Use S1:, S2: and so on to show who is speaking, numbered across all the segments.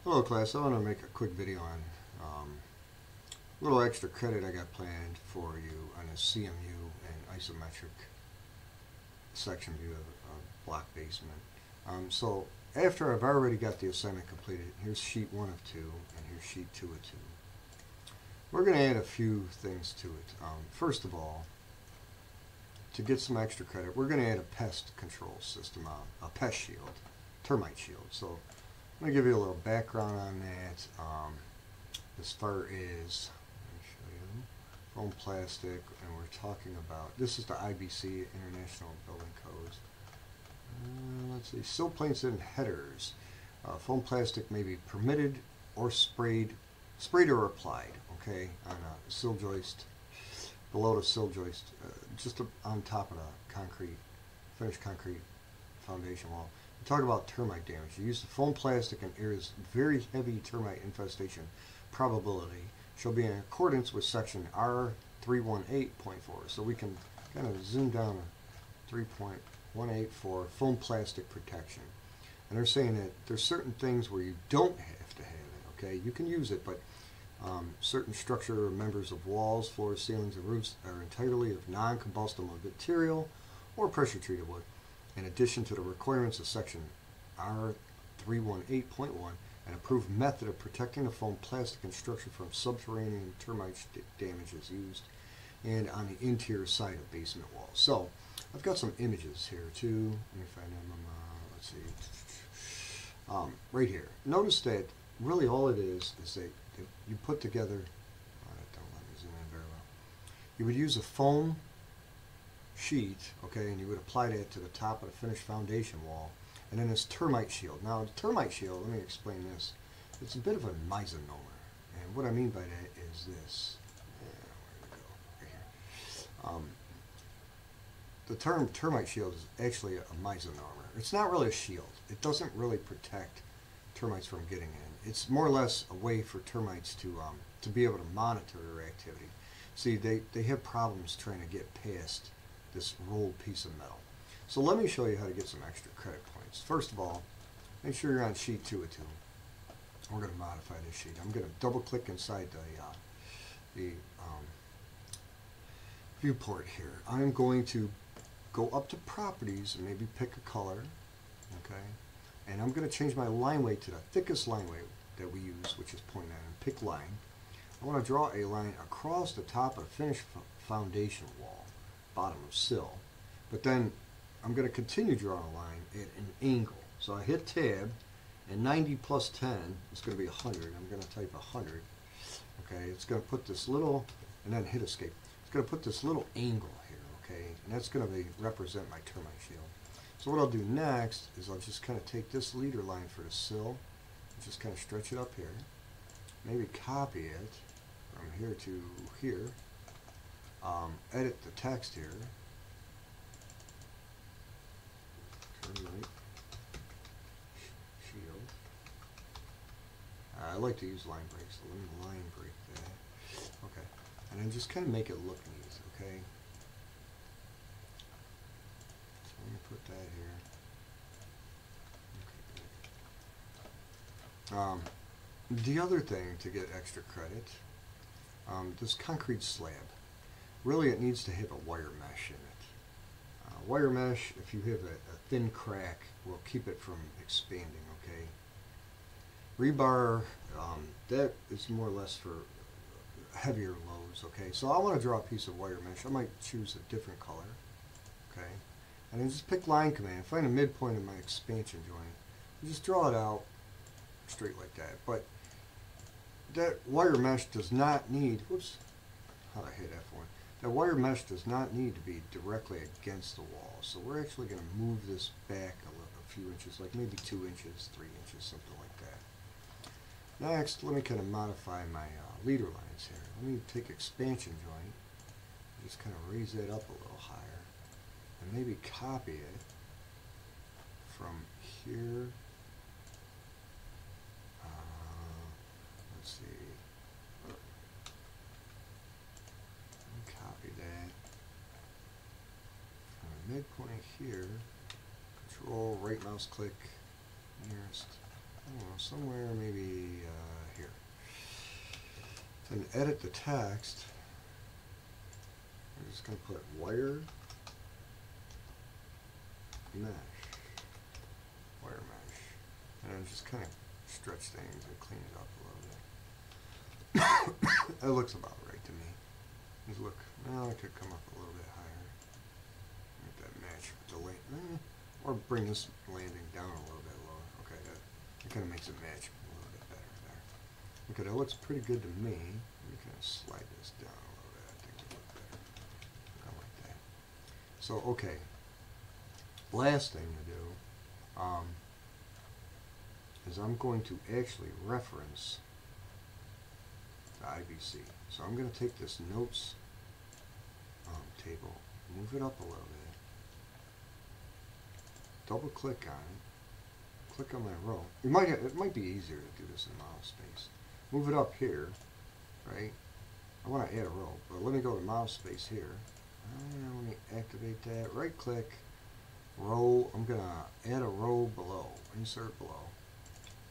S1: Hello class, I want to make a quick video on a little extra credit I got planned for you on a CMU and isometric section view of a block basement. So after I've already got the assignment completed, here's sheet 1 of 2 and here's sheet 2 of 2. We're going to add a few things to it. First of all, to get some extra credit, we're going to add a pest control system, a pest shield, termite shield. So I'm going to give you a little background on that. As far as, let me show you, foam plastic, and we're talking about, this is the IBC, International Building Codes. Let's see, sill plates and headers. Foam plastic may be permitted or sprayed or applied, okay, on a sill joist, below the sill joist, just on top of the concrete, finished concrete foundation wall. We talk about termite damage. You use the foam plastic in areas very heavy termite infestation probability shall be in accordance with section R318.4. So we can kind of zoom down to 3.18 for foam plastic protection. And they're saying that there's certain things where you don't have to have it, okay? You can use it, but certain structure members of walls, floors, ceilings, and roofs are entirely of non-combustible material or pressure-treated wood, in addition to the requirements of section R318.1, an approved method of protecting the foam plastic and structure from subterranean termite damage is used, and on the interior side of basement walls. So I've got some images here too. Let me find them. Let's see. Right here. Notice that really all it is that you put together. Don't let me zoom in very well. You would use a foam sheet, okay, and you would apply that to the top of the finished foundation wall, and then this termite shield. Now, the termite shield, let me explain this. It's a bit of a misnomer, and what I mean by that is this. Where did it go? Right here. The term termite shield is actually a misnomer. It's not really a shield. It doesn't really protect termites from getting in. It's more or less a way for termites to be able to monitor their activity. See, they have problems trying to get past this rolled piece of metal. So let me show you how to get some extra credit points. First of all, make sure you're on sheet 2 of 2. We're going to modify this sheet. I'm going to double click inside the viewport here. I'm going to go up to properties and maybe pick a color, okay? And I'm going to change my line weight to the thickest line weight that we use, which is 0.9, and pick line. I want to draw a line across the top of the finished foundation wall, bottom of sill, but then I'm going to continue drawing a line at an angle. So I hit tab, and 90 plus 10 is going to be 100. I'm going to type 100. Okay, it's going to put this little, and then hit escape. It's going to put this little angle here, okay, and that's going to represent my termite shield. So what I'll do next is I'll just kind of take this leader line for the sill, and just kind of stretch it up here, maybe copy it from here to here, edit the text here, termite shield. I like to use line breaks, so let me line break that. Okay, and then just kind of make it look neat, okay? So let me put that here. Okay, the other thing to get extra credit, this concrete slab, really it needs to have a wire mesh in it. Wire mesh, if you have a thin crack, will keep it from expanding, okay? Rebar, that is more or less for heavier loads, okay? So I want to draw a piece of wire mesh. I might choose a different color, okay? And then just pick line command, find a midpoint of my expansion joint, and just draw it out straight like that. But that wire mesh does not need, whoops, how'd I hit F1? That wire mesh does not need to be directly against the wall. So we're actually going to move this back a few inches, like maybe 2 inches, 3 inches, something like that. Next, let me kind of modify my leader lines here. Let me take expansion joint, just kind of raise that up a little higher, and maybe copy it from here. Let's see. Copy that from the midpoint here. Control right mouse click nearest I don't know, somewhere maybe here. And edit the text. I'm just going to put wire mesh. Wire mesh. And then just kind of stretch things and clean it up a little bit. That looks about right to me. Just look, well, I could come up a little bit higher. Make that match with the landing. Or bring this landing down a little bit lower. Okay, that kind of makes it match a little bit better there. Okay, that looks pretty good to me. Let me kind of slide this down a little bit. I think it'll look better. I like that. So, okay. Last thing to do is I'm going to actually reference the IBC. So I'm going to take this notes table, move it up a little bit, double click on it, click on my row. It might be easier to do this in model space. Move it up here, right? I want to add a row, but let me go to model space here. Let me activate that. Right click, row. I'm gonna add a row below, insert below,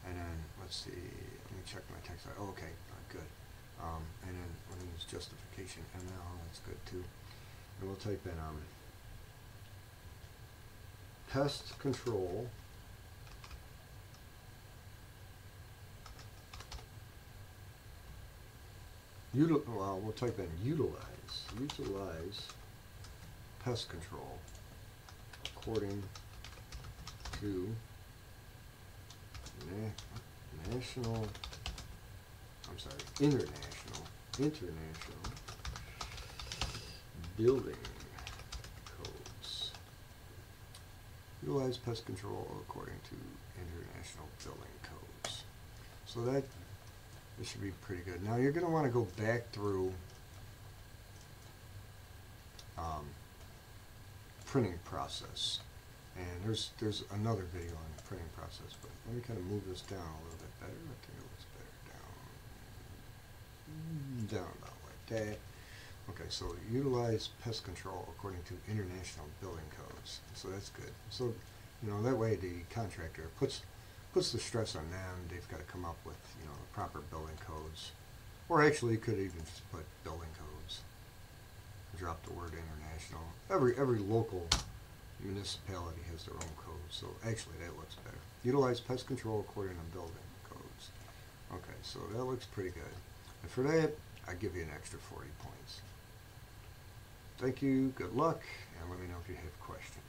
S1: and then let's see. Let me check my text. Oh, okay, good. And then let me use justification ML. That's good too. And we'll type in pest control. Well, we'll type in utilize pest control according to international building codes. Utilize pest control according to international building codes. So that should be pretty good. Now you're going to want to go back through printing process, and there's another video on the printing process, but let me kind of move this down a little bit better. I think it looks better down about like that. Okay, so utilize pest control according to international building codes. So that's good. So that way the contractor puts the stress on them. They've got to come up with the proper building codes, or actually you could even just put building codes. Drop the word international. Every local municipality has their own codes, so actually that looks better. Utilize pest control according to building codes. Okay, so that looks pretty good. And for that, I give you an extra 40 points. Thank you, good luck, and let me know if you have questions.